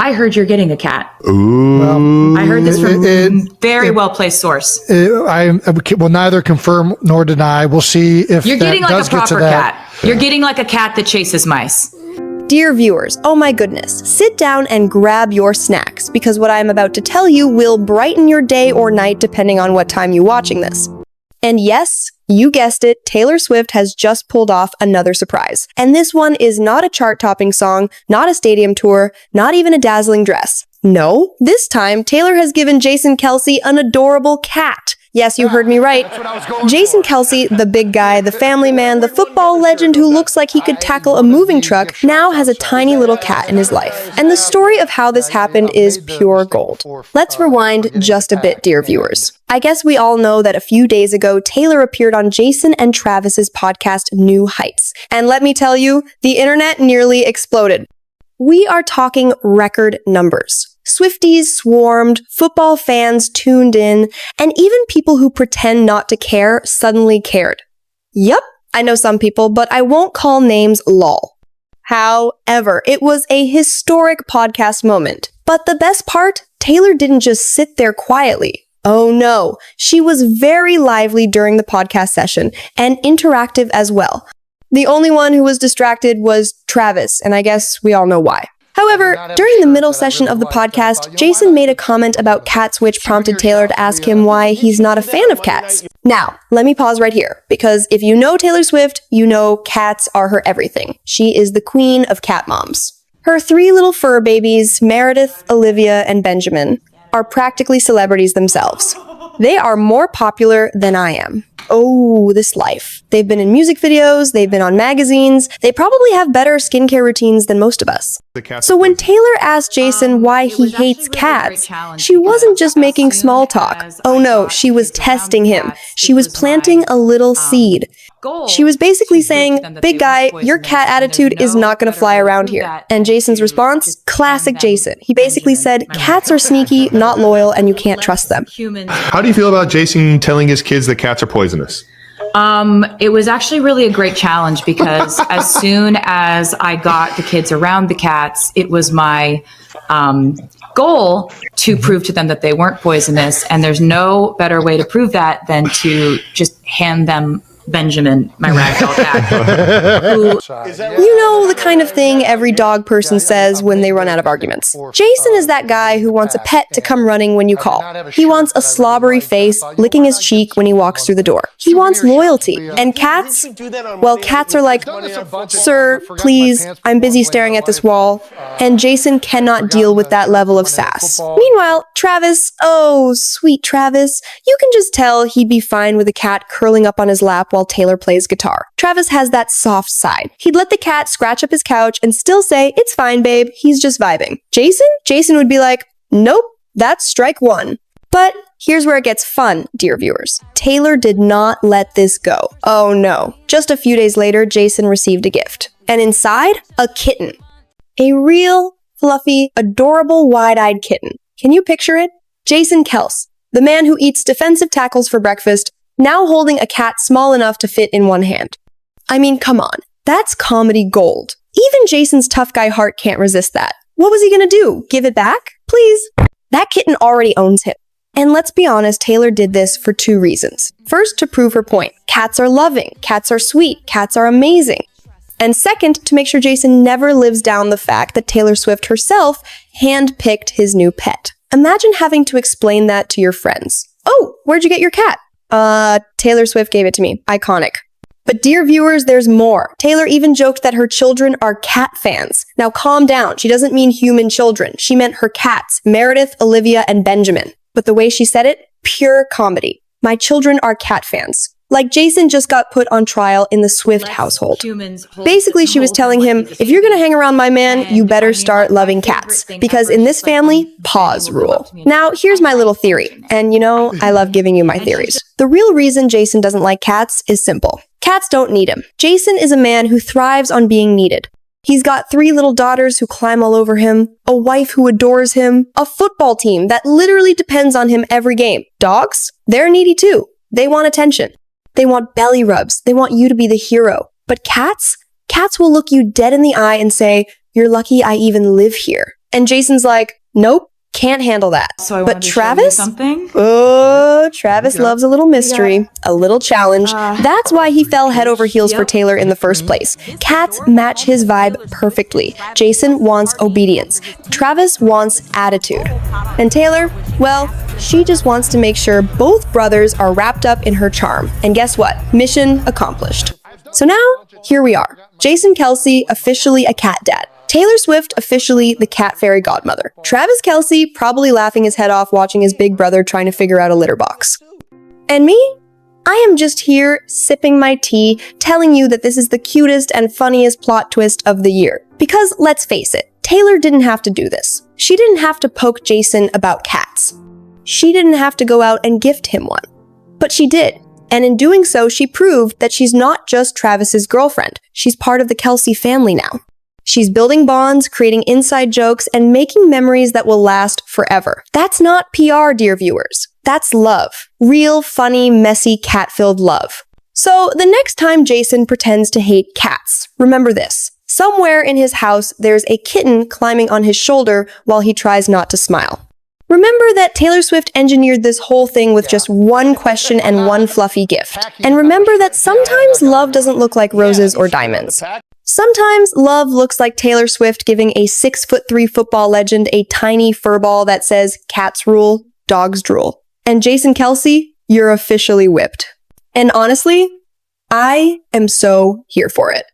I heard you're getting a cat. Ooh. Well, I heard this from a very well-placed source. I will neither confirm nor deny. We'll see if you're getting that like does a proper get to that. cat. You're getting like a cat that chases mice. Dear viewers, oh my goodness, sit down and grab your snacks, because what I am about to tell you will brighten your day or night depending on what time you're watching this. And yes, you guessed it, Taylor Swift has just pulled off another surprise. And this one is not a chart-topping song, not a stadium tour, not even a dazzling dress. No, this time Taylor has given Jason Kelce an adorable cat. Yes, you heard me right. Jason Kelce, the big guy, the family man, the football legend who looks like he could tackle a moving truck, now has a tiny little cat in his life. And the story of how this happened is pure gold. Let's rewind just a bit, dear viewers. I guess we all know that a few days ago, Taylor appeared on Jason and Travis's podcast, New Heights. And let me tell you, the internet nearly exploded. We are talking record numbers. Swifties swarmed, football fans tuned in, and even people who pretend not to care suddenly cared. Yup, I know some people, but I won't call names lol. However, it was a historic podcast moment. But the best part, Taylor didn't just sit there quietly. Oh no, she was very lively during the podcast session, and interactive as well. The only one who was distracted was Travis, and I guess we all know why. However, during the middle session of the podcast, Jason made a comment about cats, which prompted Taylor to ask him why he's not a fan of cats. Now, let me pause right here, because if you know Taylor Swift, you know cats are her everything. She is the queen of cat moms. Her 3 little fur babies, Meredith, Olivia, and Benjamin, are practically celebrities themselves. They are more popular than I am. Oh, this life. They've been in music videos, they've been on magazines, they probably have better skincare routines than most of us. So when Taylor asked Jason why he hates cats, she wasn't just making small talk. Oh no, she was testing him. She was planting a little seed. She was basically saying, big guy, your cat attitude is not going to fly around here. And Jason's response? Classic Jason. He basically said, cats are sneaky, not loyal, and you can't trust them. How do you feel about Jason telling his kids that cats are poisonous? It was actually really a great challenge, because as soon as I got the kids around the cats, it was my goal to prove to them that they weren't poisonous. And there's no better way to prove that than to just hand them Benjamin, my ragdoll cat. You know, the kind of thing every dog person says when they run out of arguments. Jason is that guy who wants a pet to come running when you call. He wants a slobbery face licking his cheek when he walks through the door. He wants loyalty. And cats? Well, cats are like, sir, please, I'm busy staring at this wall. And Jason cannot deal with that level of sass. Meanwhile, Travis, oh, sweet Travis, you can just tell he'd be fine with a cat curling up on his lap while Taylor plays guitar. Travis has that soft side. He'd let the cat scratch up his couch and still say, it's fine, babe, he's just vibing. Jason would be like, nope, that's strike one. But here's where it gets fun, dear viewers. Taylor did not let this go. Oh no. Just a few days later, Jason received a gift. And inside, a kitten. A real, fluffy, adorable, wide-eyed kitten. Can you picture it? Jason Kelce, the man who eats defensive tackles for breakfast, now holding a cat small enough to fit in one hand. I mean, come on. That's comedy gold. Even Jason's tough guy heart can't resist that. What was he gonna do? Give it back? Please? That kitten already owns him. And let's be honest, Taylor did this for 2 reasons. First, to prove her point. Cats are loving. Cats are sweet. Cats are amazing. And second, to make sure Jason never lives down the fact that Taylor Swift herself handpicked his new pet. Imagine having to explain that to your friends. Oh, where'd you get your cat? Taylor Swift gave it to me. Iconic. But dear viewers, there's more. Taylor even joked that her children are cat fans. Now calm down. She doesn't mean human children. She meant her cats, Meredith, Olivia, and Benjamin. But the way she said it, pure comedy. My children are cat fans. Like Jason just got put on trial in the Swift household. Basically, she was telling him, if you're gonna hang around my man, you better start loving cats. Because in this family, paws rule. Now, here's my little theory. And you know, I love giving you my theories. The real reason Jason doesn't like cats is simple. Cats don't need him. Jason is a man who thrives on being needed. He's got 3 little daughters who climb all over him, a wife who adores him, a football team that literally depends on him every game. Dogs? They're needy too. They want attention. They want belly rubs. They want you to be the hero. But cats? Cats will look you dead in the eye and say, you're lucky I even live here. And Jason's like, nope, can't handle that. So I but wanted to Travis? show you something. Oh, Travis loves a little mystery, a little challenge. That's why he fell head over heels for Taylor in the first place. Cats match his vibe perfectly. Jason wants obedience. Travis wants attitude. And Taylor, well, she just wants to make sure both brothers are wrapped up in her charm. And guess what? Mission accomplished. So now, here we are. Jason Kelce, officially a cat dad. Taylor Swift, officially the cat fairy godmother. Travis Kelce, probably laughing his head off watching his big brother trying to figure out a litter box. And me? I am just here, sipping my tea, telling you that this is the cutest and funniest plot twist of the year. Because, let's face it, Taylor didn't have to do this. She didn't have to poke Jason about cats. She didn't have to go out and gift him one. But she did. And in doing so, she proved that she's not just Travis's girlfriend. She's part of the Kelce family now. She's building bonds, creating inside jokes, and making memories that will last forever. That's not PR, dear viewers. That's love. Real, funny, messy, cat-filled love. So the next time Jason pretends to hate cats, remember this. Somewhere in his house, there's a kitten climbing on his shoulder while he tries not to smile. Remember that Taylor Swift engineered this whole thing with just one question and one fluffy gift. And remember that sometimes love doesn't look like roses or diamonds. Sometimes love looks like Taylor Swift giving a 6'3" football legend a tiny fur ball that says, cats rule, dogs drool. And Jason Kelce, you're officially whipped. And honestly, I am so here for it.